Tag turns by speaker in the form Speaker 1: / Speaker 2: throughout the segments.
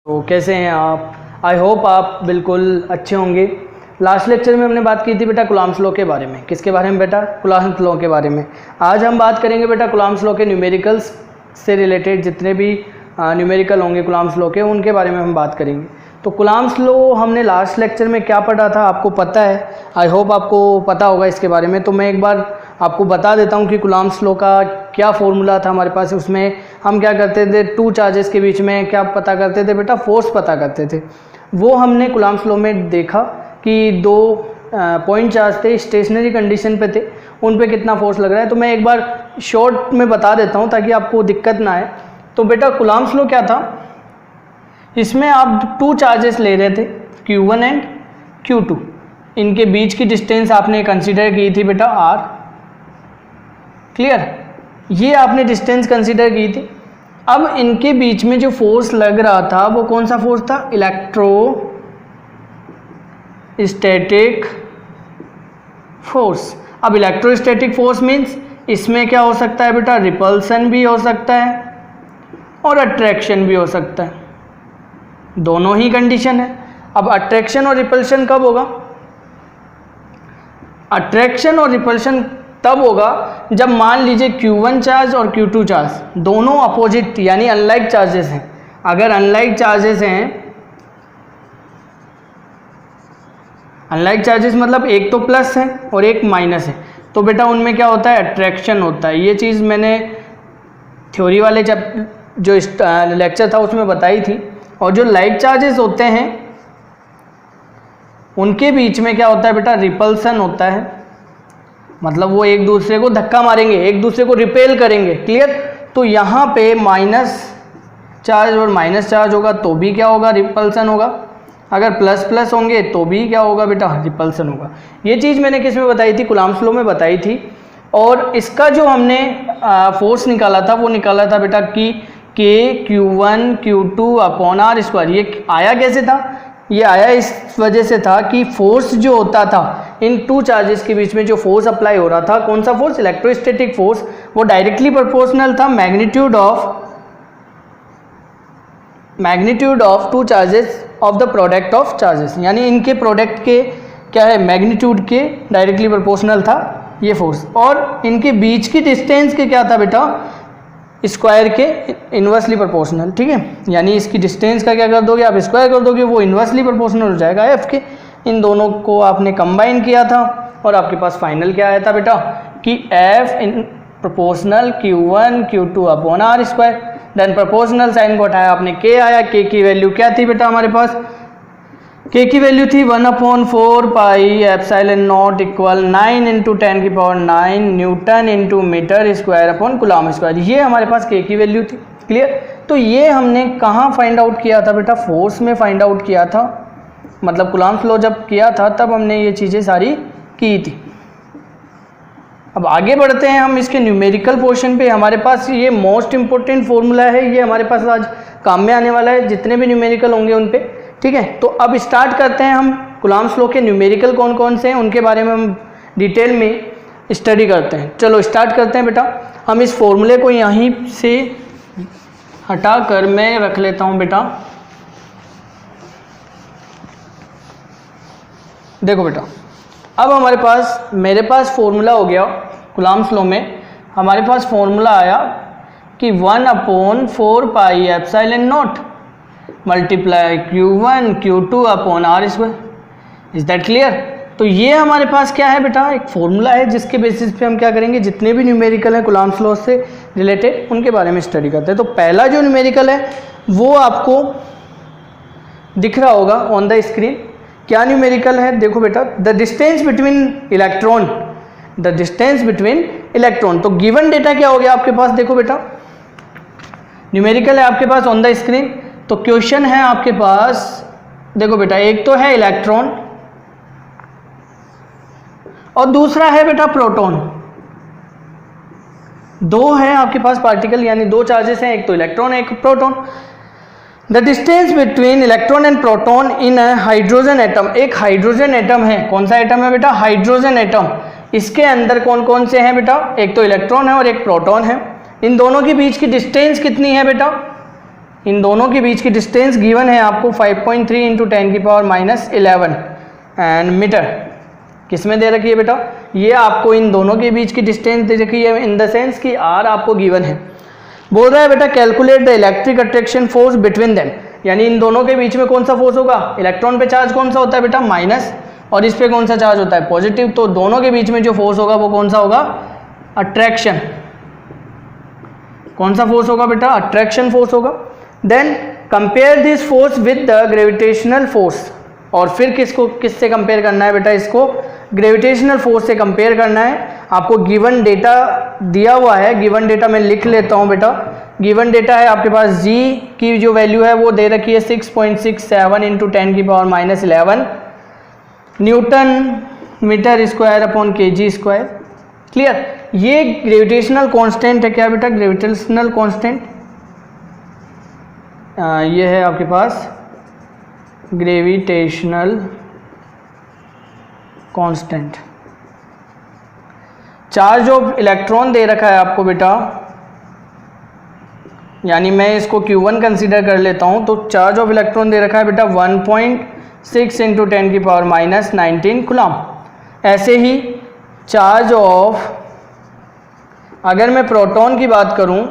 Speaker 1: तो कैसे हैं आप? आई होप आप बिल्कुल अच्छे होंगे। लास्ट लेक्चर में हमने बात की थी बेटा कूलम्ब्स लॉ के बारे में। किसके बारे में बेटा? कूलम्ब्स लॉ के बारे में। आज हम बात करेंगे बेटा कूलम्ब्स लॉ के न्यूमेरिकल्स से रिलेटेड जितने भी न्यूमेरिकल होंगे कूलम्ब्स लॉ के, उनके बारे में हम बात करेंगे। तो कूलम्ब्स लॉ हमने लास्ट लेक्चर में क्या पढ़ा था आपको पता है? आई होप आपको पता होगा इसके बारे में। तो मैं एक बार आपको बता देता हूँ कि कूलम्ब्स लॉ का क्या फॉर्मूला था हमारे पास। उसमें हम क्या करते थे, टू चार्जेस के बीच में क्या पता करते थे बेटा? फोर्स पता करते थे। वो हमने कूलम्ब्स लॉ में देखा कि दो पॉइंट चार्ज थे, स्टेशनरी कंडीशन पे थे, उन पे कितना फोर्स लग रहा है। तो मैं एक बार शॉर्ट में बता देता हूँ ताकि आपको दिक्कत ना आए। तो बेटा कूलम्ब्स लॉ क्या था, इसमें आप टू चार्जेस ले रहे थे Q1 एंड Q2। इनके बीच की डिस्टेंस आपने कंसीडर की थी बेटा R। क्लियर? ये आपने डिस्टेंस कंसीडर की थी। अब इनके बीच में जो फोर्स लग रहा था वो कौन सा फोर्स था? Electrostatic force. अब इलेक्ट्रोस्टैटिक फोर्स मीन्स इसमें क्या हो सकता है बेटा? रिपल्सन भी हो सकता है और अट्रैक्शन भी हो सकता है, दोनों ही कंडीशन है। अब अट्रैक्शन और रिपल्शन कब होगा? अट्रैक्शन और रिपल्शन तब होगा जब मान लीजिए Q1 चार्ज और Q2 चार्ज दोनों अपोजिट यानी अनलाइक चार्जेस हैं। अगर अनलाइक चार्जेस हैं, अनलाइक चार्जेस मतलब एक तो प्लस है और एक माइनस है, तो बेटा उनमें क्या होता है? अट्रैक्शन होता है। ये चीज़ मैंने थ्योरी वाले जो लेक्चर था उसमें बताई थी। और जो लाइक चार्जेस होते हैं उनके बीच में क्या होता है बेटा? रिपल्सन होता है। मतलब वो एक दूसरे को धक्का मारेंगे, एक दूसरे को रिपेल करेंगे। क्लियर? तो यहाँ पे माइनस चार्ज और माइनस चार्ज होगा तो भी क्या होगा? रिपल्सन होगा। अगर प्लस प्लस होंगे तो भी क्या होगा बेटा? रिपल्सन होगा। ये चीज़ मैंने किस में बताई थी? कूलम्ब्स लॉ में बताई थी। और इसका जो हमने फोर्स निकाला था वो निकाला था बेटा कि Q1 Q2 upon R square. ये आया कैसे था? ये आया इस वजह से था कि फोर्स जो होता था इन टू चार्जेस के बीच में, जो फोर्स अप्लाई हो रहा था, कौन सा फोर्स? इलेक्ट्रोस्टैटिक फोर्स, वो डायरेक्टली प्रोपोर्शनल था magnitude of two charges of the product of charges. यानी इनके प्रोडक्ट के क्या है? मैग्नीट्यूड के डायरेक्टली प्रोपोर्शनल था ये फोर्स। और इनके बीच की डिस्टेंस के क्या था बेटा? स्क्वायर के इन्वर्सली प्रोपोर्शनल। ठीक है, यानी इसकी डिस्टेंस का क्या कर दोगे आप? स्क्वायर कर दोगे, वो इन्वर्सली प्रोपोर्शनल हो जाएगा एफ के। इन दोनों को आपने कंबाइन किया था और आपके पास फाइनल क्या आया था बेटा? कि F in proportional Q1 Q2 upon R square. Then proportional sign को हटाया आपने, के आया। के की वैल्यू क्या थी बेटा हमारे पास? के की वैल्यू थी 1/4 pi epsilon nought equal 9 × 10⁹ newton × metre square upon coulomb square. ये हमारे पास के की वैल्यू थी। क्लियर? तो ये हमने कहाँ फाइंड आउट किया था बेटा? फोर्स में फाइंड आउट किया था। मतलब कूलम्ब्स लॉ जब किया था तब हमने ये चीज़ें सारी की थी। अब आगे बढ़ते हैं हम इसके न्यूमेरिकल पोर्शन पे। हमारे पास ये मोस्ट इंपॉर्टेंट फॉर्मूला है, ये हमारे पास आज काम में आने वाला है जितने भी न्यूमेरिकल होंगे उन पे। ठीक है, तो अब स्टार्ट करते हैं हम कूलम्ब्स लॉ के न्यूमेरिकल कौन कौन से हैं उनके बारे में हम डिटेल में स्टडी करते हैं। चलो स्टार्ट करते हैं बेटा। हम इस फॉर्मूले को यहीं से हटा कर मैं रख लेता हूँ बेटा। देखो बेटा, अब हमारे पास मेरे पास फॉर्मूला हो गया कूलम्ब्स लॉ में। हमारे पास फॉर्मूला आया कि 1/4 pi epsilon not multiply Q1 Q2 upon R square. Is that clear? तो ये हमारे पास क्या है बेटा? एक फॉर्मूला है जिसके बेसिस पे हम क्या करेंगे? जितने भी न्यूमेरिकल हैं कूलम्ब्स लॉ से रिलेटेड उनके बारे में स्टडी करते हैं। तो पहला जो न्यूमेरिकल है वो आपको दिख रहा होगा ऑन द स्क्रीन। क्या न्यूमेरिकल है? देखो बेटा, द डिस्टेंस बिटवीन इलेक्ट्रॉन। तो गिवन डेटा क्या हो गया आपके पास? देखो बेटा, न्यूमेरिकल है आपके पास ऑन द स्क्रीन। तो क्वेश्चन है आपके पास, देखो बेटा, एक तो है इलेक्ट्रॉन और दूसरा है बेटा प्रोटॉन। दो है आपके पास पार्टिकल, यानी दो चार्जेस हैं, एक तो इलेक्ट्रॉन एक proton. The distance between electron and proton in a hydrogen atom. एक हाइड्रोजन एटम है। कौन सा एटम है बेटा? Hydrogen atom. इसके अंदर कौन कौन से हैं बेटा? एक तो इलेक्ट्रॉन है और एक प्रोटॉन है। इन दोनों के बीच की डिस्टेंस कितनी है बेटा? इन दोनों के बीच की डिस्टेंस गिवन है आपको 5.3 इंटू 10 की पावर -11 एंड मीटर। किस में दे रखी है बेटा? ये आपको इन दोनों के बीच की डिस्टेंस दे रखी है इन द सेंस कि r आपको गिवन है। बोल रहा है बेटा calculate the electric attraction force between them, यानी इन दोनों के बीच में कौन सा फोर्स होगा? इलेक्ट्रॉन पे चार्ज कौन सा होता है बेटा? माइनस, और इस पे कौन सा चार्ज होता है? पॉजिटिव। तो दोनों के बीच में जो फोर्स होगा वो कौन सा होगा? अट्रैक्शन। कौन सा फोर्स होगा बेटा? अट्रैक्शन फोर्स होगा। Then compare this force with the gravitational force, और फिर किससे कंपेयर करना है बेटा? इसको ग्रेविटेशनल फोर्स से कंपेयर करना है। आपको गिवन डेटा दिया हुआ है, गिवन डेटा मैं लिख लेता हूँ बेटा। गिवन डेटा है आपके पास g की जो वैल्यू है वो दे रखी है 6.67 इंटू 10 की power -11 newton metre square upon kg square. Clear? ये ग्रेविटेशनल कांस्टेंट है। क्या बेटा? ग्रेविटेशनल कांस्टेंट ये है आपके पास gravitational constant. Charge of electron दे रखा है आपको बेटा, यानी मैं इसको Q1 कंसीडर कर लेता हूं। तो चार्ज ऑफ इलेक्ट्रॉन दे रखा है बेटा 1.6 इंटू 10 की पावर -19 कूलम। ऐसे ही चार्ज ऑफ, अगर मैं प्रोटॉन की बात करूं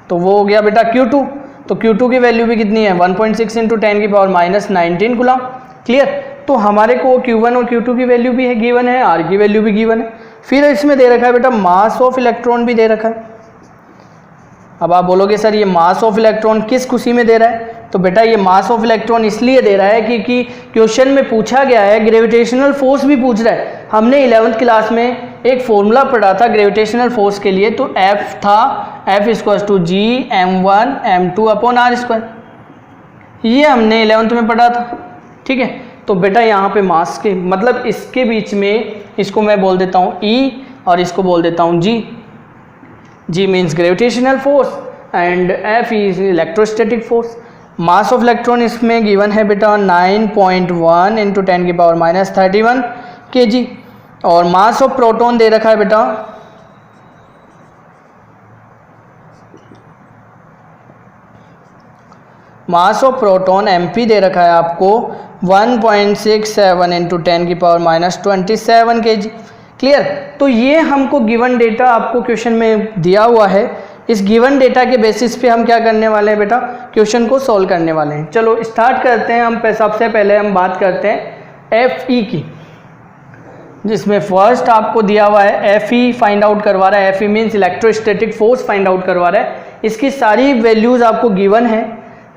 Speaker 1: तो वो हो गया बेटा Q2। तो Q2 की वैल्यू भी कितनी है? 1.6 इंटू 10 की पावर -19 कूलम। क्लियर? तो हमारे को Q1 और Q2 की वैल्यू भी है गिवन है, R की वैल्यू भी गिवन है। फिर इसमें दे रखा है बेटा मास ऑफ इलेक्ट्रॉन भी दे रखा है। अब आप बोलोगे सर ये मास ऑफ इलेक्ट्रॉन किस खुशी में दे रहा है? तो बेटा ये मास ऑफ इलेक्ट्रॉन इसलिए दे रहा है क्योंकि क्वेश्चन में पूछा गया है, ग्रेविटेशनल फोर्स भी पूछ रहा है। हमने 11th क्लास में एक फॉर्मूला पढ़ा था ग्रेविटेशनल फोर्स के लिए, तो F था F = G(m1 m2 upon r²). ये हमने 11th में पढ़ा था। ठीक है? तो बेटा यहाँ पे मास के मतलब इसके बीच में इसको मैं बोल देता हूँ E और इसको बोल देता हूँ G। G means gravitational force and F is electrostatic force. Mass of electron इसमें गिवन है बेटा 9.1 इंटू 10 की पावर -31 kg, और मास ऑफ प्रोटॉन दे रखा है बेटा मास ऑफ प्रोटॉन MP दे रखा है आपको 1.67 इंटू 10 की पावर -27 kg। क्लियर? तो ये हमको गिवन डेटा आपको क्वेश्चन में दिया हुआ है। इस गिवन डेटा के बेसिस पे हम क्या करने वाले हैं बेटा? क्वेश्चन को सॉल्व करने वाले हैं। चलो स्टार्ट करते हैं। हम सबसे पहले हम बात करते हैं FE की, जिसमें फर्स्ट आपको दिया हुआ है FE फाइंड आउट करवा रहा है। FE means electrostatic force find out करवा रहा है। इसकी सारी वैल्यूज़ आपको गिवन है।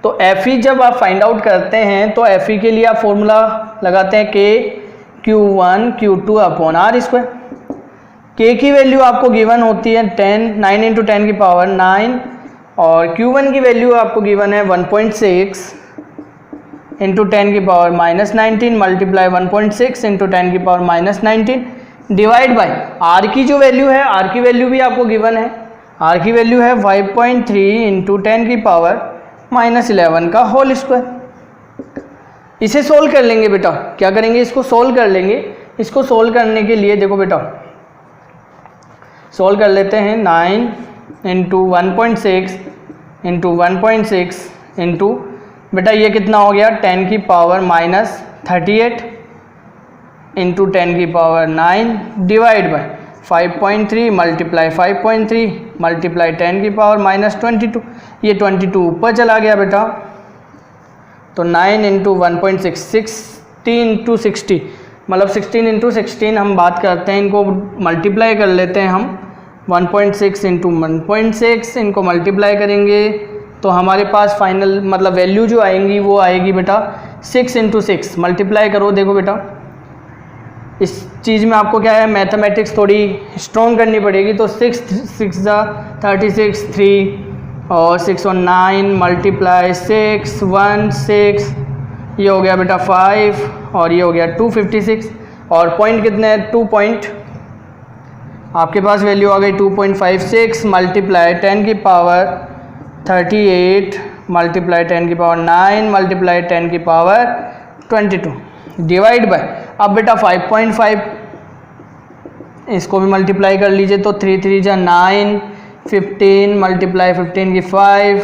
Speaker 1: तो FE जब आप फाइंड आउट करते हैं तो FE के लिए आप फॉर्मूला लगाते हैं K(Q1 Q2 upon r²). K की वैल्यू आपको गिवन होती है 9 इंटू 10 की पावर 9, और Q1 की वैल्यू आपको गिवन है 1.6 इंटू 10 की पावर -19 मल्टीप्लाई 1.6 इंटू 10 की पावर -19 डिवाइड बाय R की जो वैल्यू है, R की वैल्यू भी आपको गिवन है। R की वैल्यू है 5.3 इंटू 10 की पावर -11 का होल स्क्वायर। इसे सोल्व कर लेंगे बेटा। क्या करेंगे? इसको सोल्व कर लेंगे। इसको सोल्व करने के लिए देखो बेटा, सोल्व कर लेते हैं। 9 इंटू 1.6 इंटू 1.6 इंटू बेटा ये कितना हो गया? 10 की पावर -38 इंटू 10 की power 9 divide by 5.3 multiply 5.3 multiply 10 की पावर -22। ये 22 ऊपर चला गया बेटा। तो 9 इंटू 1.6 16 इंटू 60 मतलब 16 इंटू 16 हम बात करते हैं, इनको मल्टीप्लाई कर लेते हैं हम। 1.6 इंटू 1.6 इनको मल्टीप्लाई करेंगे तो हमारे पास फाइनल मतलब वैल्यू जो आएंगी वो आएगी बेटा 6 इंटू 6 मल्टीप्लाई करो। देखो बेटा इस चीज़ में आपको क्या है, मैथमेटिक्स थोड़ी स्ट्रॉन्ग करनी पड़ेगी। तो 6 6 36 3 और 6 और 9 मल्टीप्लाई 6 1 6 ये हो गया बेटा 5 और ये हो गया 256 और पॉइंट कितने हैं 2 पॉइंट। आपके पास वैल्यू आ गई 2.56 मल्टीप्लाई 10 की पावर 38 मल्टीप्लाई 10 की पावर 9 मल्टीप्लाई 10 की पावर 22 डिवाइड बाय अब बेटा 5.5 इसको भी मल्टीप्लाई कर लीजिए तो 3 3 जा 9 15 मल्टीप्लाई 15 की 5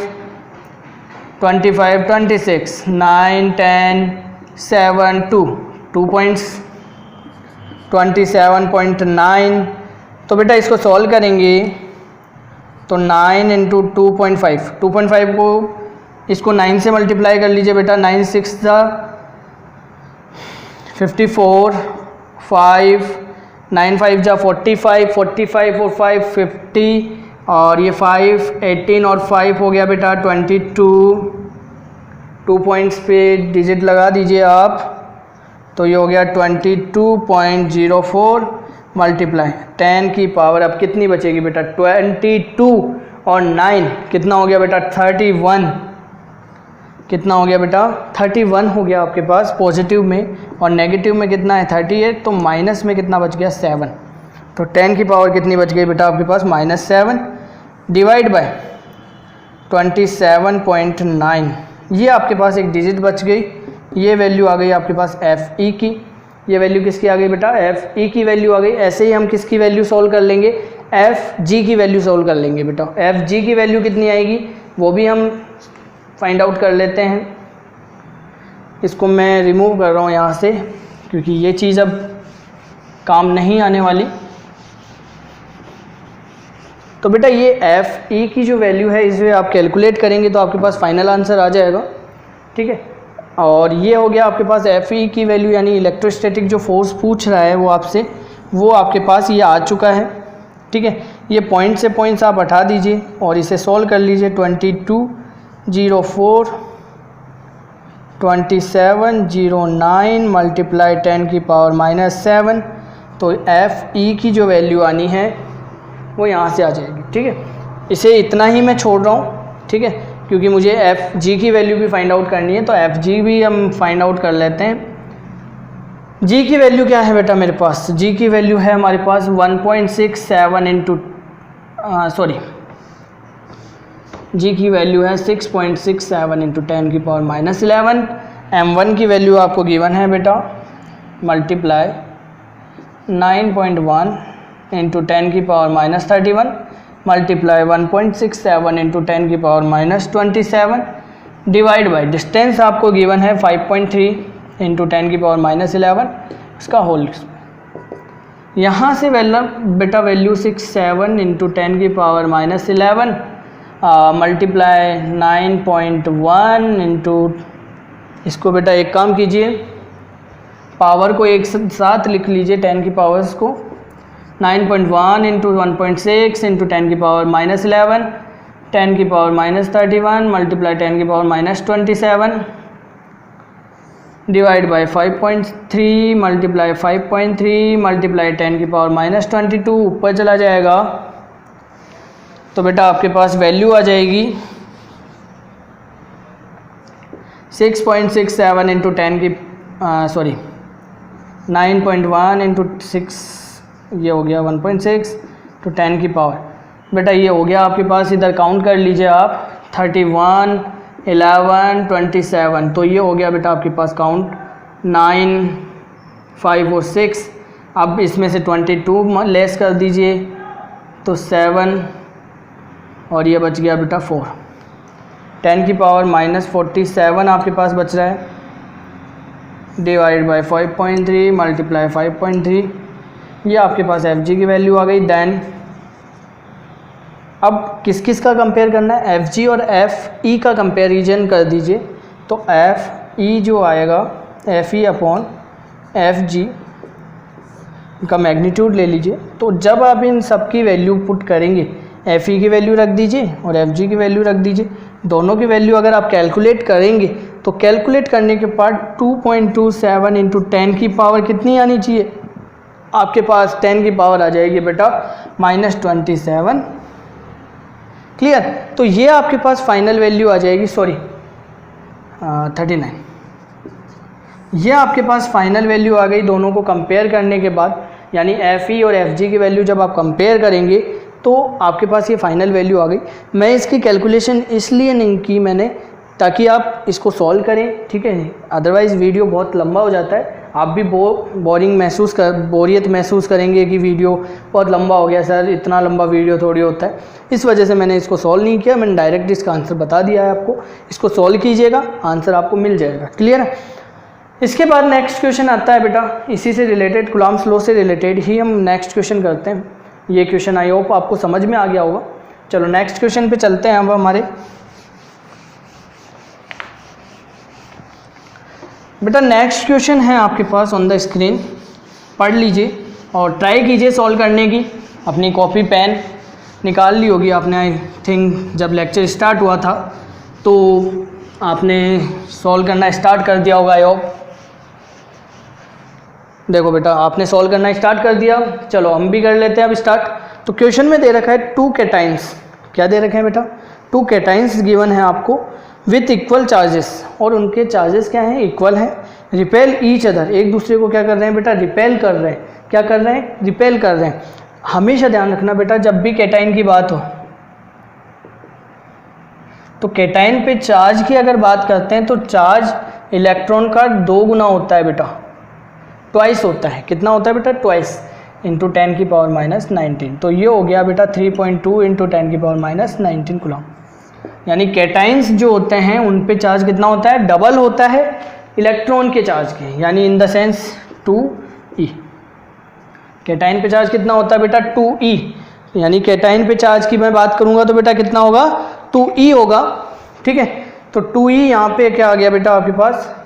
Speaker 1: 25, 26, 9, 10, 7, 2 points, 27.9। तो बेटा इसको सॉल्व करेंगे तो 9 इंटू 2.5 को इसको 9 से मल्टीप्लाई कर लीजिए बेटा। 9 6 ज़ा 54, 5 9 5 जा 45, 45 और 5 50 और ये 5 18 और 5 हो गया बेटा 22। 2 पॉइंट्स पे डिजिट लगा दीजिए आप, तो ये हो गया 22.04 मल्टीप्लाई 10 की पावर अब कितनी बचेगी बेटा 22 और 9 कितना हो गया बेटा 31। कितना हो गया बेटा 31 हो गया आपके पास पॉजिटिव में, और नेगेटिव में कितना है 38, तो माइनस में कितना बच गया 7। तो 10 की पावर कितनी बच गई बेटा आपके पास -7 डिवाइड बाय 27.9। ये आपके पास एक डिजिट बच गई। ये वैल्यू आ गई आपके पास एफ ई की। ये वैल्यू किसकी आ गई बेटा एफ ई की वैल्यू आ गई। ऐसे ही हम किसकी वैल्यू सॉल्व कर लेंगे, एफ जी की वैल्यू सॉल्व कर लेंगे बेटा। एफ जी की वैल्यू कितनी आएगी वो भी हम फाइंड आउट कर लेते हैं। इसको मैं रिमूव कर रहा हूँ यहाँ से क्योंकि ये चीज़ अब काम नहीं आने वाली। तो बेटा ये एफ ई की जो वैल्यू है इसे आप कैलकुलेट करेंगे तो आपके पास फाइनल आंसर आ जाएगा, ठीक है। और ये हो गया आपके पास एफ ई की वैल्यू, यानी इलेक्ट्रोस्टैटिक जो फोर्स पूछ रहा है वो आपसे, वो आपके पास ये आ चुका है, ठीक है। ये पॉइंट से पॉइंट्स आप हटा दीजिए और इसे सॉल्व कर लीजिए। 2204 2709 मल्टीप्लाई 10 की पावर -7। तो एफ ई की जो वैल्यू आनी है वो यहाँ से आ जाएगी, ठीक है। इसे इतना ही मैं छोड़ रहा हूँ, ठीक है, क्योंकि मुझे एफ जी की वैल्यू भी फाइंड आउट करनी है। तो एफ जी भी हम फाइंड आउट कर लेते हैं। जी की वैल्यू क्या है बेटा मेरे पास, जी की वैल्यू है हमारे पास 1.67 इंटू जी की वैल्यू है 6.67 इंटू 10 की पावर -11। m1 की वैल्यू आपको गिवन है बेटा मल्टीप्लाई 9.1 इंटू 10 की पावर -31 मल्टीप्लाई 1.67 इंटू 10 की पावर -27 डिवाइड बाई डिस्टेंस आपको गिवन है 5.3 इंटू 10 की पावर -11 इसका होल। यहाँ से बेटा वैल्यू 67 इंटू 10 की पावर -11 मल्टीप्लाई 9.1 इंटू, इसको बेटा एक काम कीजिए पावर को एक साथ लिख लीजिए 10 की पावर्स को। 9.1 इंटू 1.6 इंटू 10 की पावर -11 10 की पावर -31 मल्टीप्लाई 10 की power -27 divide by 5.3 multiply 5.3 multiply 10 की पावर -22 ऊपर चला जाएगा। तो बेटा आपके पास वैल्यू आ जाएगी 6.67 इंटू 10 की 9.1 इंटू 6, ये हो गया 1.6 तो 10 की पावर। बेटा ये हो गया आपके पास, इधर काउंट कर लीजिए आप 31 11 27। तो ये हो गया बेटा आपके पास काउंट 9 5 और 6। अब इसमें से 22 लेस कर दीजिए तो 7 और ये बच गया बेटा 4। 10 की पावर -47 आपके पास बच रहा है डिवाइड बाई 5.3 मल्टीप्लाई 5.3, ये आपके पास एफ जी की वैल्यू आ गई। देन अब किस किस का कंपेयर करना है, एफ जी और एफ ई का कंपेरिजन कर दीजिए। तो एफ ई जो आएगा F E upon F G का मैग्नीट्यूड ले लीजिए। तो जब आप इन सब की वैल्यू पुट करेंगे, एफ ई की वैल्यू रख दीजिए और एफ जी की वैल्यू रख दीजिए। दोनों की वैल्यू अगर आप कैलकुलेट करेंगे तो कैलकुलेट करने के बाद 2.27 इंटू 10 की पावर कितनी आनी चाहिए आपके पास, 10 की पावर आ जाएगी बेटा -27। क्लियर। तो ये आपके पास फाइनल वैल्यू आ जाएगी 39। ये आपके पास फाइनल वैल्यू आ गई दोनों को कंपेयर करने के बाद, यानी एफ ई और एफ जी की वैल्यू जब आप कंपेयर करेंगे तो आपके पास ये फाइनल वैल्यू आ गई। मैं इसकी कैलकुलेशन इसलिए नहीं की मैंने ताकि आप इसको सॉल्व करें, ठीक है, अदरवाइज़ वीडियो बहुत लंबा हो जाता है। आप भी बोरियत महसूस करेंगे कि वीडियो बहुत लंबा हो गया सर, इतना लंबा वीडियो थोड़ी होता है। इस वजह से मैंने इसको सॉल्व नहीं किया, मैंने डायरेक्ट इसका आंसर बता दिया है आपको। इसको सॉल्व कीजिएगा, आंसर आपको मिल जाएगा। क्लियर है। इसके बाद नेक्स्ट क्वेश्चन आता है बेटा, इसी से रिलेटेड, कूलम्ब्स लॉ से रिलेटेड ही हम नेक्स्ट क्वेश्चन करते हैं। ये क्वेश्चन आई होप आपको समझ में आ गया होगा। चलो नेक्स्ट क्वेश्चन पे चलते हैं अब हमारे। बेटा नेक्स्ट क्वेश्चन है आपके पास ऑन द स्क्रीन, पढ़ लीजिए और ट्राई कीजिए सॉल्व करने की। अपनी कॉपी पेन निकाल ली होगी आपने, आई थिंक जब लेक्चर स्टार्ट हुआ था तो आपने सॉल्व करना स्टार्ट कर दिया होगा। आई होप देखो बेटा आपने सॉल्व करना स्टार्ट कर दिया। चलो हम भी कर लेते हैं अब स्टार्ट। तो क्वेश्चन में दे रखा है 2 कैटाइंस। क्या दे रखे हैं बेटा? 2 कैटाइंस गिवन है आपको विथ इक्वल चार्जेस, और उनके चार्जेस क्या हैं? इक्वल हैं। रिपेल ईच अदर, एक दूसरे को क्या कर रहे हैं बेटा? रिपेल कर रहे हैं। क्या कर रहे हैं? रिपेल कर रहे हैं। हमेशा ध्यान रखना बेटा, जब भी कैटाइन की बात हो तो कैटाइन पे चार्ज की अगर बात करते हैं तो चार्ज इलेक्ट्रॉन का 2 गुना होता है बेटा, ट्वाइस होता है। कितना होता है बेटा? ट्वाइस, इंटू 10 की पावर माइनस 19। तो ये हो गया बेटा 3.2 इंटू 10 की पावर माइनस 19 कूलम। यानी कैटाइंस जो होते हैं उन पे चार्ज कितना होता है? डबल होता है इलेक्ट्रॉन के चार्ज के, यानी in the sense 2e। Cation पे चार्ज कितना होता है बेटा? 2e। यानी कैटाइन पे चार्ज की मैं बात करूंगा तो बेटा कितना होगा? 2e होगा। ठीक है, तो 2e यहाँ पे क्या आ गया बेटा आपके पास?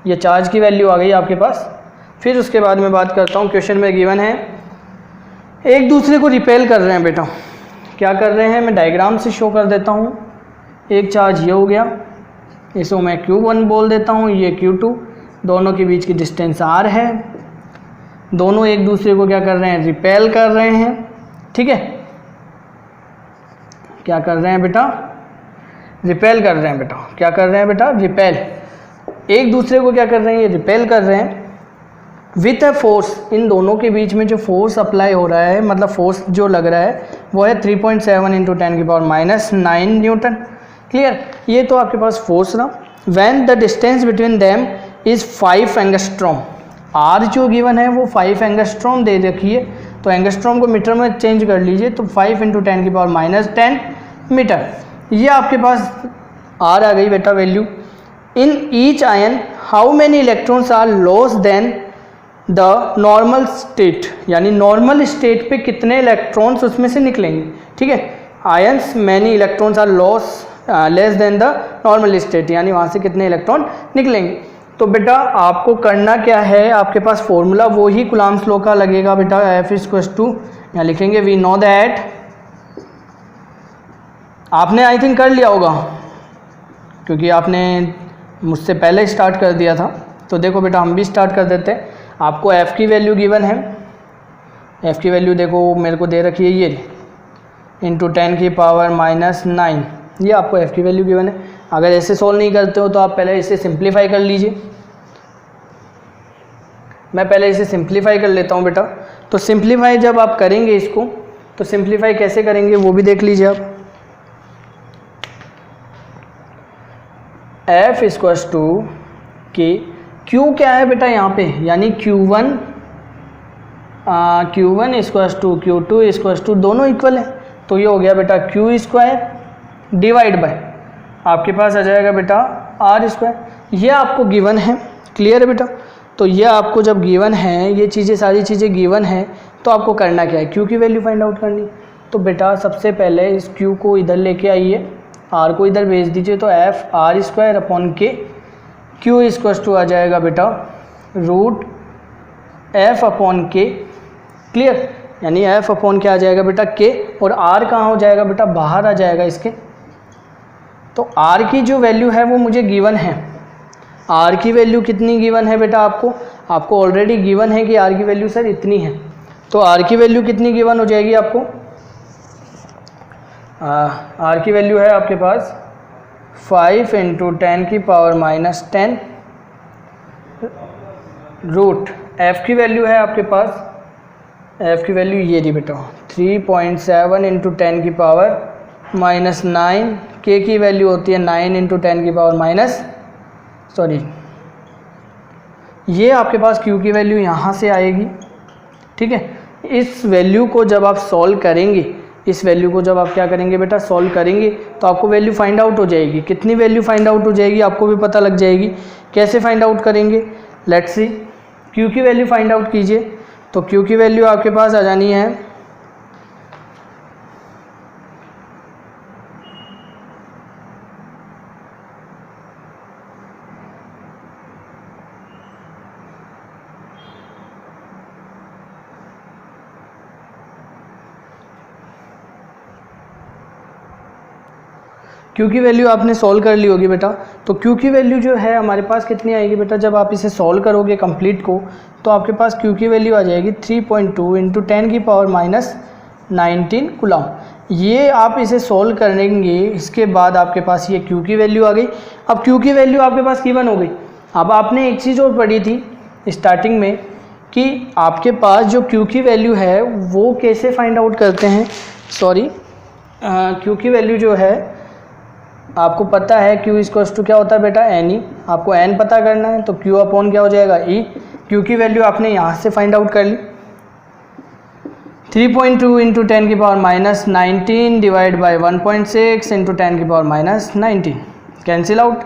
Speaker 1: ये चार्ज की वैल्यू आ गई आपके पास। फिर उसके बाद मैं बात करता हूँ, क्वेश्चन में गिवन है एक दूसरे को रिपेल कर रहे हैं बेटा। क्या कर रहे हैं? मैं डायग्राम से शो कर देता हूँ। एक चार्ज ये हो गया, इसको मैं Q1 बोल देता हूँ, ये Q2। दोनों के बीच की डिस्टेंस R है। दोनों एक दूसरे को क्या कर रहे हैं? रिपेल कर रहे हैं। ठीक है, क्या कर रहे हैं बेटा? रिपेल कर रहे हैं बेटा। क्या कर रहे हैं बेटा? रिपेल। एक दूसरे को क्या कर रहे हैं? ये रिपेल कर रहे हैं विथ अ फोर्स। इन दोनों के बीच में जो फोर्स अप्लाई हो रहा है, मतलब फोर्स जो लग रहा है वो है 3.7 इंटू 10 की पावर माइनस 9 न्यूटन। क्लियर, ये तो आपके पास फोर्स रहा। When the distance between them is 5 angstrom. R जो गिवन है वो 5 एंगस्ट्रॉम दे रखी है, तो एंगस्ट्रॉम को मीटर में चेंज कर लीजिए, तो 5 इंटू 10 की पावर माइनस 10 मीटर। ये आपके पास आर आ गई बेटा value. In each ion how many electrons are loss than the normal state, यानी नॉर्मल स्टेट पे कितने इलेक्ट्रॉन्स उसमें से निकलेंगे। ठीक है, ions many electrons are loss less than the normal state, यानी वहाँ से कितने इलेक्ट्रॉन निकलेंगे। तो बेटा आपको करना क्या है, आपके पास फॉर्मूला वो ही कूलम्ब्स लॉ का लगेगा बेटा। F इक्वल्स टू, यहाँ लिखेंगे वी नो दैट, आपने आई थिंक कर लिया होगा क्योंकि आपने मुझसे पहले स्टार्ट कर दिया था। तो देखो बेटा हम भी स्टार्ट कर देते हैं। आपको F की वैल्यू गिवन है। F की वैल्यू देखो मेरे को दे रखी है ये, इंटू 10 की पावर माइनस 9। ये आपको F की वैल्यू गिवन है। अगर ऐसे सॉल्व नहीं करते हो तो आप पहले इसे सिंप्लीफाई कर लीजिए। मैं पहले इसे सिंप्लीफाई कर लेता हूँ बेटा। तो सिंप्लीफाई जब आप करेंगे इसको, तो सिंप्लीफाई कैसे करेंगे वो भी देख लीजिए आप। F equals to K, Q क्या है बेटा यहाँ पे, यानी Q1 equals to Q2 equals to, दोनों इक्वल है। तो ये हो गया बेटा Q स्क्वायर डिवाइड बाय आपके पास आ जाएगा बेटा R स्क्वायर। ये आपको गिवन है। क्लियर है बेटा। तो ये आपको जब गिवन है, ये चीज़ें सारी चीज़ें गिवन है, तो आपको करना क्या है? Q की वैल्यू फाइंड आउट करनी। तो बेटा सबसे पहले इस Q को इधर लेके आइए, R को इधर भेज दीजिए, तो F R स्क्वायर अपॉन के, Q इक्वल्स टू आ जाएगा बेटा रूट F अपॉन के। क्लियर, यानी F अपॉन के आ जाएगा बेटा K, और R कहाँ हो जाएगा बेटा? बाहर आ जाएगा इसके। तो R की जो वैल्यू है वो मुझे गिवन है। R की वैल्यू कितनी गिवन है बेटा? आपको ऑलरेडी गिवन है कि R की वैल्यू सर इतनी है। तो R की वैल्यू कितनी गिवन हो जाएगी आपको? R की वैल्यू है आपके पास 5 इंटू 10 की पावर माइनस 10 रूट F की वैल्यू है आपके पास, F की वैल्यू ये दी बेटा 3.7 इंटू 10 की पावर माइनस 9। K की वैल्यू होती है 9 इंटू 10 की पावर माइनस, सॉरी ये आपके पास Q की वैल्यू यहाँ से आएगी, ठीक है। इस वैल्यू को जब आप सॉल्व करेंगे, इस वैल्यू को जब आप क्या करेंगे बेटा, सॉल्व करेंगे, तो आपको वैल्यू फाइंड आउट हो जाएगी। कितनी वैल्यू फाइंड आउट हो जाएगी आपको भी पता लग जाएगी। कैसे फाइंड आउट करेंगे, लेट्स सी। Q की वैल्यू फाइंड आउट कीजिए, तो Q की वैल्यू आपके पास आ जानी है Q की वैल्यू आपने सॉल्व कर ली होगी बेटा। तो Q की वैल्यू जो है हमारे पास कितनी आएगी बेटा, जब आप इसे सॉल्व करोगे कंप्लीट को, तो आपके पास Q की वैल्यू आ जाएगी 3.2 इंटू 10 की पावर माइनस 19 कूलम। ये आप इसे सॉल्व करेंगे, इसके बाद आपके पास ये Q की वैल्यू आ गई। अब Q की वैल्यू आपके पास गिवन हो गई। अब आपने एक चीज़ और पढ़ी थी स्टार्टिंग में कि आपके पास जो Q की वैल्यू है वो कैसे फाइंड आउट करते हैं, सॉरी, Q की वैल्यू जो है आपको पता है Q इक्वल्स टू क्या होता है बेटा, एन ई। आपको एन पता करना है तो Q अपॉन क्या हो जाएगा, ई। Q की वैल्यू आपने यहाँ से फाइंड आउट कर ली, 3.2 इंटू 10 की power minus 19 divide by 1.6 into 10 की power minus 19। Cancel out,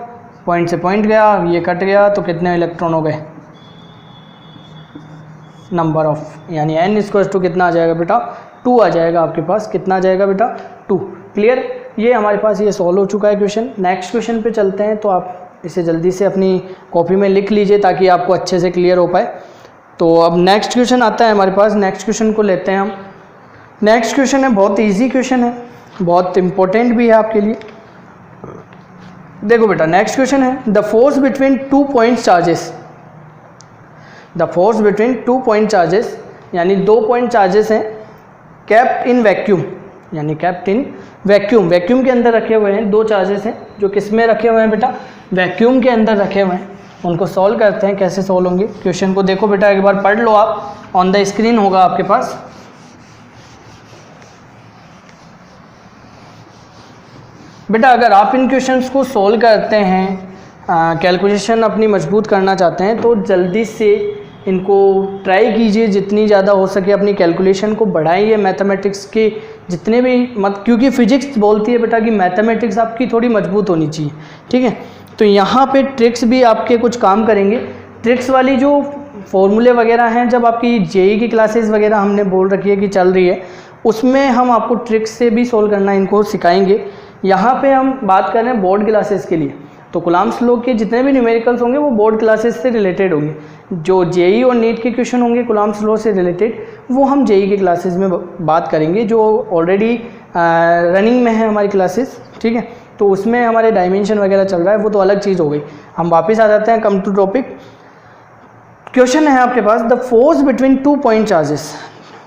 Speaker 1: point से पॉइंट गया, ये कट गया, तो कितने इलेक्ट्रॉन हो गए, नंबर ऑफ, यानी n इक्वल्स टू कितना आ जाएगा बेटा, 2 आ जाएगा आपके पास। कितना आ जाएगा बेटा, 2। क्लियर। ये हमारे पास ये सॉल्व हो चुका है क्वेश्चन। नेक्स्ट क्वेश्चन पे चलते हैं, तो आप इसे जल्दी से अपनी कॉपी में लिख लीजिए ताकि आपको अच्छे से क्लियर हो पाए। तो अब नेक्स्ट क्वेश्चन आता है हमारे पास, नेक्स्ट क्वेश्चन को लेते हैं हम। नेक्स्ट क्वेश्चन है, बहुत इजी क्वेश्चन है, बहुत इंपॉर्टेंट भी है आपके लिए। देखो बेटा, नेक्स्ट क्वेश्चन है, the force between 2 point charges, the force between 2 point charges, यानी 2 पॉइंट चार्जेस हैं, कैप्ट इन वैक्यूम, यानी कैप्ट इन वैक्यूम, वैक्यूम के अंदर रखे हुए हैं। 2 चार्जेस हैं जो किस में रखे हुए हैं बेटा, वैक्यूम के अंदर रखे हुए हैं। उनको सॉल्व करते हैं, कैसे सॉल्व होंगे। क्वेश्चन को देखो बेटा, एक बार पढ़ लो आप, ऑन द स्क्रीन होगा आपके पास। बेटा अगर आप इन क्वेश्चंस को सॉल्व करते हैं, कैलकुलेशन अपनी मजबूत करना चाहते हैं, तो जल्दी से इनको ट्राई कीजिए, जितनी ज़्यादा हो सके अपनी कैलकुलेशन को बढ़ाइए मैथमेटिक्स के जितने भी मत, क्योंकि फिजिक्स बोलती है बेटा कि मैथमेटिक्स आपकी थोड़ी मजबूत होनी चाहिए, ठीक है। तो यहाँ पे ट्रिक्स भी आपके कुछ काम करेंगे। ट्रिक्स वाली जो फॉर्मूले वगैरह हैं, जब आपकी जेई की क्लासेस वगैरह हमने बोल रखी है कि चल रही है, उसमें हम आपको ट्रिक्स से भी सोल्व करना इनको सिखाएंगे। यहाँ पे हम बात कर रहे हैं बोर्ड क्लासेस के लिए, तो कुलाम्स लॉ के जितने भी न्यूमेरिकल्स होंगे वो बोर्ड क्लासेस से रिलेटेड होंगे। जो जेई और नीट के क्वेश्चन होंगे कुलाम्स लॉ से रिलेटेड, वो हम जेई के क्लासेस में बात करेंगे, जो ऑलरेडी रनिंग में है हमारी क्लासेस, ठीक है। तो उसमें हमारे डायमेंशन वगैरह चल रहा है, वो तो अलग चीज़ हो गई। हम वापस आ जाते हैं, कम टू टॉपिक। क्वेश्चन है आपके पास, the force between 2 point charges,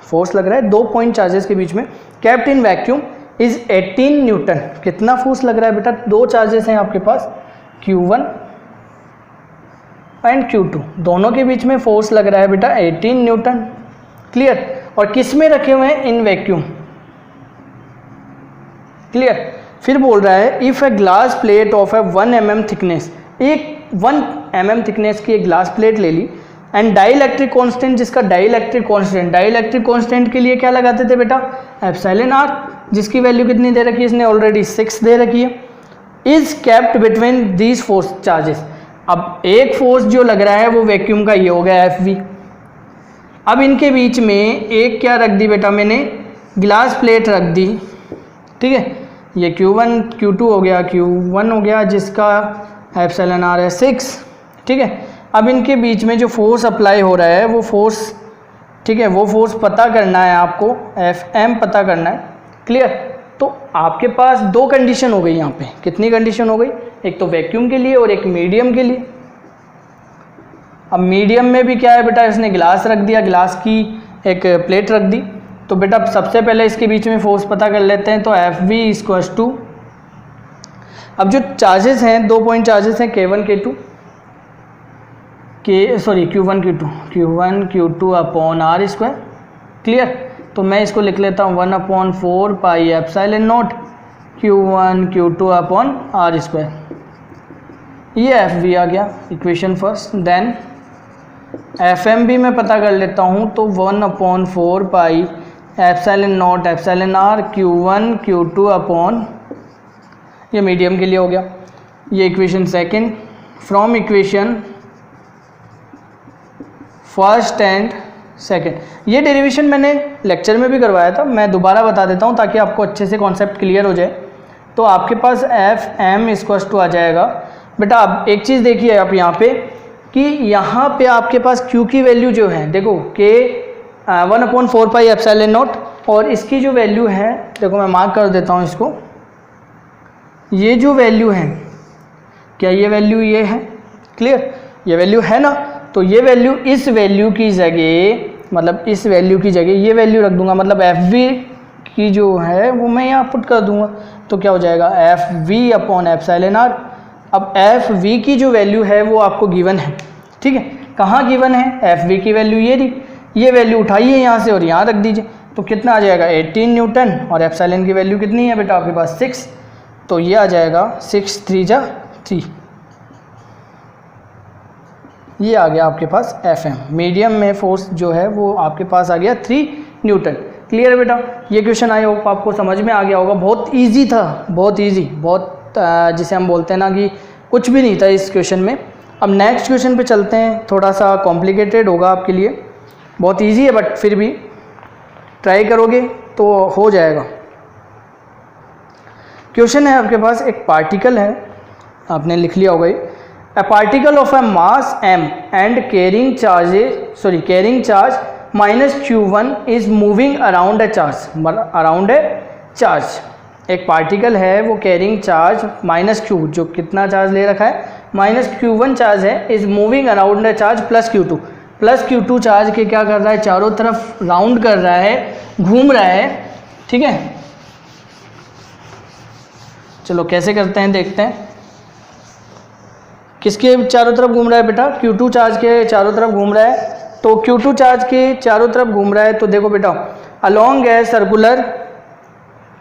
Speaker 1: force लग रहा है 2 पॉइंट चार्जेस के बीच में, kept in vacuum is 18 newton. कितना फोर्स लग रहा है बेटा, 2 चार्जेस हैं आपके पास, Q1 एंड Q2, दोनों के बीच में फोर्स लग रहा है बेटा 18 न्यूटन। क्लियर। और किस में रखे हुए हैं, इन वैक्यूम। क्लियर। फिर बोल रहा है, if a glass plate of A 1 mm thickness, एक 1 mm थिकनेस की एक ग्लास प्लेट ले ली, एंड डाइलेक्ट्रिक कांस्टेंट, जिसका डाइलेक्ट्रिक कांस्टेंट, डाइलेक्ट्रिक कांस्टेंट के लिए क्या लगाते थे बेटा, एप्सिलॉन r, जिसकी वैल्यू कितनी दे रखी है इसने, ऑलरेडी 6 दे रखी है, is kept between these force charges. अब एक फोर्स जो लग रहा है वो वैक्यूम का ये हो गया एफ अब इनके बीच में एक क्या रख दी बेटा मैंने, ग्लास प्लेट रख दी, ठीक है। ये Q1 Q2 हो गया, Q1 हो गया, जिसका एप्सिलॉन r है 6, ठीक है। अब इनके बीच में जो फोर्स अप्लाई हो रहा है वो फोर्स, ठीक है, वो फोर्स पता करना है आपको, Fm पता करना है। क्लियर। तो आपके पास 2 कंडीशन हो गई यहाँ पे। कितनी कंडीशन हो गई, एक तो वैक्यूम के लिए और एक मीडियम के लिए। अब मीडियम में भी क्या है बेटा, इसने ग्लास रख दिया, ग्लास की एक प्लेट रख दी। तो बेटा सबसे पहले इसके बीच में फोर्स पता कर लेते हैं। तो एफ वी इक्वल्स टू, अब जो चार्जेस हैं 2 पॉइंट चार्जेस हैं K1 K2 Q1 Q2 upon r square. Clear. तो मैं इसको लिख लेता हूँ 1/4 pi epsilon not Q1 Q2 upon r square. ये एफ वी आ गया इक्वेशन फर्स्ट। देन FM भी मैं पता कर लेता हूँ, तो 1/4 pi epsilon not epsilon r Q1 Q2 upon, ये मीडियम के लिए हो गया। ये equation second. From equation first and second, ये डेरिवेशन मैंने लेक्चर में भी करवाया था, मैं दोबारा बता देता हूँ ताकि आपको अच्छे से कॉन्सेप्ट क्लियर हो जाए। तो आपके पास FM इक्वल्स टू आ जाएगा बेटा। अब एक चीज़ देखिए आप यहाँ पे कि यहाँ पे आपके पास Q की वैल्यू जो है, देखो K 1/4 पाई एप्सिलॉन नॉट, और इसकी जो वैल्यू है, देखो मैं मार्क कर देता हूँ इसको, ये जो वैल्यू है, क्या ये वैल्यू ये है, क्लियर, ये वैल्यू है ना। तो ये वैल्यू इस वैल्यू की जगह, मतलब इस वैल्यू की जगह ये वैल्यू रख दूंगा, मतलब FV की जो है वो मैं यहाँ पुट कर दूंगा। तो क्या हो जाएगा FV अपॉन एप्सिलॉन r। अब FV की जो वैल्यू है वो आपको गिवन है, ठीक है। कहाँ गिवन है, FV की वैल्यू ये रही, ये वैल्यू उठाइए यहाँ से और यहाँ रख दीजिए, तो कितना आ जाएगा 18 न्यूटन, और एप्सिलॉन की वैल्यू कितनी है बेटा आपके पास 6, तो ये आ जाएगा 6 3 जा 3, ये आ गया आपके पास FM। मीडियम में फोर्स जो है वो आपके पास आ गया 3 न्यूटन। क्लियर है बेटा, ये क्वेश्चन आई होप आपको समझ में आ गया होगा। बहुत इजी था, बहुत इजी, बहुत जिसे हम बोलते हैं ना कि कुछ भी नहीं था इस क्वेश्चन में। अब नेक्स्ट क्वेश्चन पे चलते हैं, थोड़ा सा कॉम्प्लिकेटेड होगा आपके लिए, बहुत इजी है बट फिर भी ट्राई करोगे तो हो जाएगा। क्वेश्चन है आपके पास, एक पार्टिकल है, आपने लिख लिया होगा, a particle of a mass m and carrying charge minus q1 is moving around a charge। एक पार्टिकल है वो कैरिंग चार्ज माइनस q, जो कितना चार्ज ले रखा है माइनस q1 चार्ज है, is moving around a charge plus q2 charge के क्या कर रहा है, चारों तरफ राउंड कर रहा है, घूम रहा है, ठीक है। चलो कैसे करते हैं देखते हैं। किसके चारों तरफ घूम रहा है बेटा, Q2 चार्ज के चारों तरफ घूम रहा है। तो Q2 चार्ज के चारों तरफ घूम रहा है, तो देखो बेटा, along a circular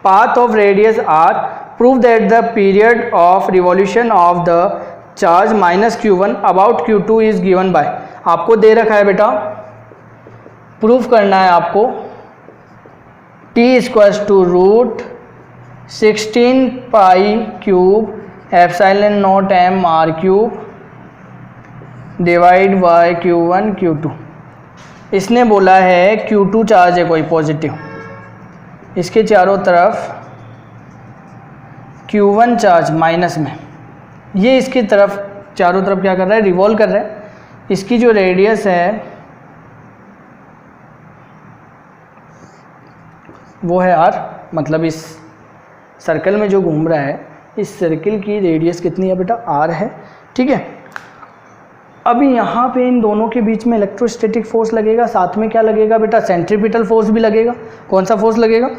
Speaker 1: path of radius r prove that the period of revolution of the charge minus Q1 about Q2 is given by, आपको दे रखा है बेटा, प्रूफ करना है आपको, T equals to root 16 pi cube epsilon nought m r cube divide by Q1 Q2। इसने बोला है Q2 चार्ज है कोई पॉजिटिव, इसके चारों तरफ Q1 चार्ज माइनस में, ये इसकी तरफ चारों तरफ क्या कर रहा है, रिवॉल्व कर रहा है। इसकी जो रेडियस है वो है r, मतलब इस सर्कल में जो घूम रहा है इस सर्किल की रेडियस कितनी है बेटा, r है, ठीक है। अभी यहाँ पे इन दोनों के बीच में इलेक्ट्रोस्टैटिक फोर्स लगेगा, साथ में क्या लगेगा बेटा, सेंट्रीपिटल फोर्स भी लगेगा। कौन सा फोर्स लगेगा,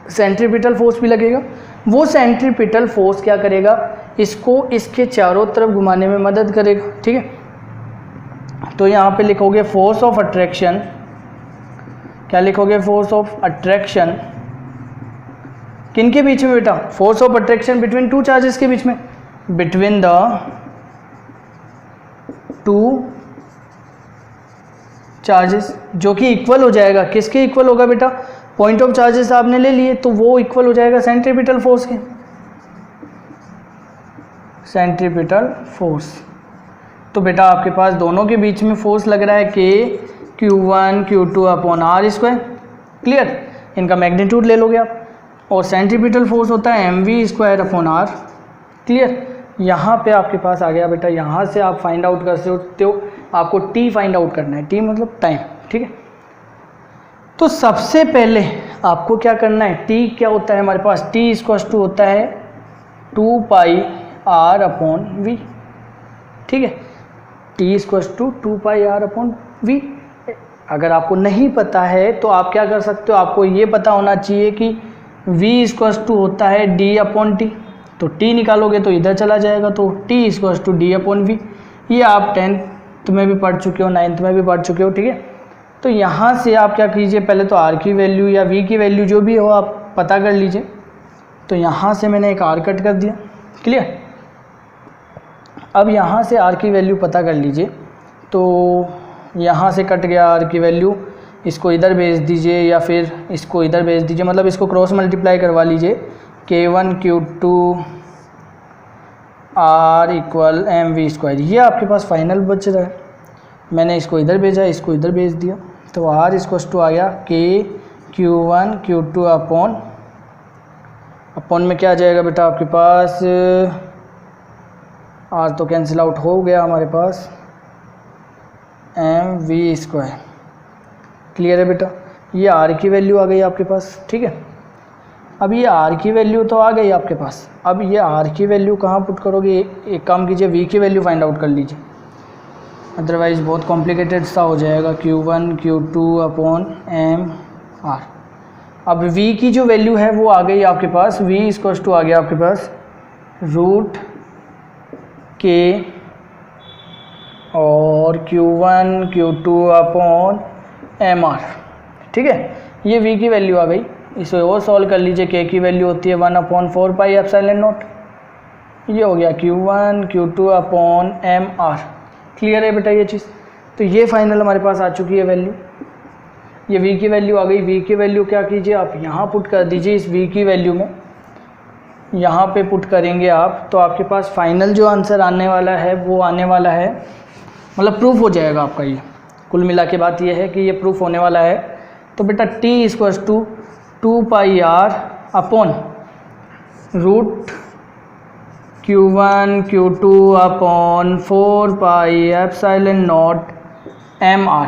Speaker 1: सेंट्रीपिटल फोर्स भी लगेगा। वो सेंट्रीपिटल फोर्स क्या करेगा, इसको इसके चारों तरफ घुमाने में मदद करेगा, ठीक है। तो यहाँ पे लिखोगे फोर्स ऑफ अट्रैक्शन, क्या लिखोगे, फोर्स ऑफ अट्रैक्शन किन के बीच में बेटा, force of attraction between two charges के बीच में, बिटवीन द टू चार्जेस, जो कि इक्वल हो जाएगा, किसके इक्वल होगा बेटा, पॉइंट ऑफ चार्जेस आपने ले लिए तो वो इक्वल हो जाएगा सेंट्रीपिटल फोर्स के, सेंट्रीपिटल फोर्स। तो बेटा आपके पास दोनों के बीच में फोर्स लग रहा है K Q1 Q2 upon r square, clear. इनका मैग्नीट्यूड ले लोगे आप, और सेंट्रीपिटल फोर्स होता है mv square upon r, clear. यहाँ पे आपके पास आ गया बेटा, यहाँ से आप फाइंड आउट कर सकते हो, आपको t फाइंड आउट करना है, t मतलब टाइम, ठीक है। तो सबसे पहले आपको क्या करना है, t क्या होता है हमारे पास, t इक्वल्स टू होता है 2 पाई r अपॉन v, ठीक है। t equals to 2 pi r upon v। अगर आपको नहीं पता है तो आप क्या कर सकते हो, आपको ये पता होना चाहिए कि v इक्वल्स टू होता है d अपॉन टी, तो t निकालोगे तो इधर चला जाएगा, तो t equals to d upon V. ये आप 10th में भी पढ़ चुके हो, 9th में भी पढ़ चुके हो, ठीक है। तो यहाँ से आप क्या कीजिए, पहले तो r की वैल्यू या v की वैल्यू जो भी हो आप पता कर लीजिए। तो यहाँ से मैंने एक r कट कर दिया, क्लियर। अब यहाँ से r की वैल्यू पता कर लीजिए, तो यहाँ से कट गया आर की वैल्यू, इसको इधर भेज दीजिए या फिर इसको इधर भेज दीजिए, मतलब इसको क्रॉस मल्टीप्लाई करवा लीजिए। K1 Q2 R equal mv², ये आपके पास फाइनल बच रहा है। मैंने इसको इधर भेजा, इसको इधर भेज दिया, तो R इक्वल्स टू आ गया K Q1 Q2 अपॉन में क्या आ जाएगा बेटा आपके पास, R तो कैंसिल आउट हो गया हमारे पास, mv²। क्लियर है बेटा, ये R की वैल्यू आ गई आपके पास। ठीक है, अब ये R की वैल्यू तो आ गई आपके पास, अब ये R की वैल्यू कहाँ पुट करोगे, एक काम कीजिए V की वैल्यू फाइंड आउट कर लीजिए, अदरवाइज़ बहुत कॉम्प्लिकेटेड सा हो जाएगा। Q1 Q2 upon mR। अब V की जो वैल्यू है वो आ गई आपके पास, V इक्वल्स टू आ गया आपके पास रूट K और Q1 Q2 अपॉन mR। ठीक है, ये V की वैल्यू आ गई, इसे और सॉल्व कर लीजिए। K की वैल्यू होती है 1/4πε0, ये हो गया Q1 Q2 upon mR। Clear है बेटा ये चीज़, तो ये फाइनल हमारे पास आ चुकी है वैल्यू, ये V की वैल्यू आ गई। V की वैल्यू क्या कीजिए आप यहाँ पुट कर दीजिए, इस V की वैल्यू में यहाँ पे पुट करेंगे आप, तो आपके पास फाइनल जो आंसर आने वाला है वो आने वाला है, मतलब प्रूफ हो जाएगा आपका। ये कुल मिला के बात ये है कि ये प्रूफ होने वाला है। तो बेटा T equals to 2πr upon root Q1 Q2 upon 4πε0 mR।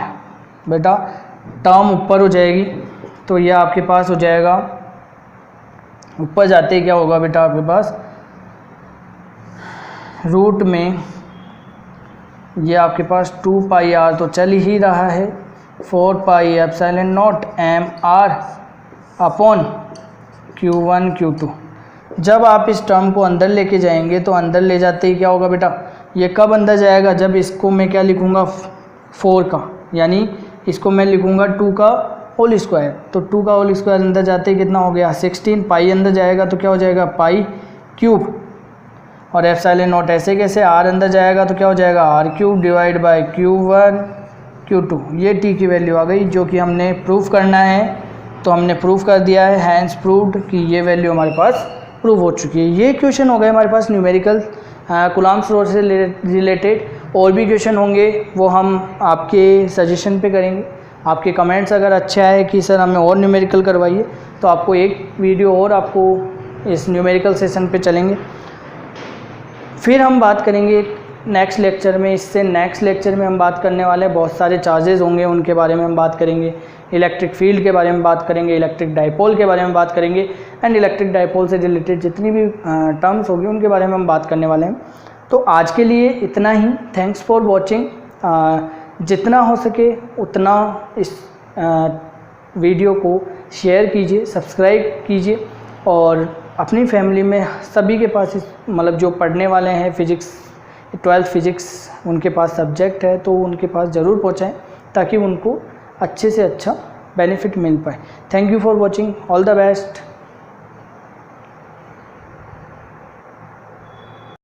Speaker 1: बेटा टर्म ऊपर हो जाएगी, तो ये आपके पास हो जाएगा, ऊपर जाते ही क्या होगा बेटा आपके पास रूट में, ये आपके पास 2πr तो चल ही रहा है, 4πε0 mR अपॉन Q1 Q2। जब आप इस टर्म को अंदर लेके जाएंगे तो अंदर ले जाते ही क्या होगा बेटा, ये कब अंदर जाएगा, जब इसको मैं क्या लिखूँगा 4 का, यानी इसको मैं लिखूँगा 2 का होल स्क्वायर, तो 2 का होल स्क्वायर अंदर जाते ही कितना हो गया 16, पाई अंदर जाएगा तो क्या हो जाएगा पाई क्यूब, और ε0 ऐसे कैसे, r अंदर जाएगा तो क्या हो जाएगा r³ divide by Q1 Q2। ये T की वैल्यू आ गई जो कि हमने प्रूफ करना है, तो हमने प्रूफ कर दिया है, हैंस प्रूव्ड कि ये वैल्यू हमारे पास प्रूव हो चुकी है। ये क्वेश्चन हो गए हमारे पास न्यूमेरिकल कूलम्ब्स लॉ से रिलेटेड। और भी क्वेश्चन होंगे वो हम आपके सजेशन पे करेंगे। आपके कमेंट्स अगर अच्छे आए कि सर हमें और न्यूमेरिकल करवाइए, तो आपको एक वीडियो और आपको इस न्यूमेरिकल सेशन पे चलेंगे। फिर हम बात करेंगे नेक्स्ट लेक्चर में, इससे नेक्स्ट लेक्चर में हम बात करने वाले हैं बहुत सारे चार्जेस होंगे, उनके बारे में हम बात करेंगे, इलेक्ट्रिक फील्ड के बारे में बात करेंगे, इलेक्ट्रिक डाइपोल के बारे में बात करेंगे, एंड इलेक्ट्रिक डाइपोल से रिलेटेड जितनी भी टर्म्स होगी उनके बारे में हम बात करने वाले हैं। तो आज के लिए इतना ही। Thanks for watching. जितना हो सके उतना इस वीडियो को शेयर कीजिए, सब्सक्राइब कीजिए, और अपनी फैमिली में सभी के पास मतलब जो पढ़ने वाले हैं फिज़िक्स 12th फिज़िक्स उनके पास सब्जेक्ट है तो उनके पास ज़रूर पहुँचाएँ, ताकि उनको अच्छे से अच्छा बेनिफिट मिल पाए। Thank you for watching, all the best.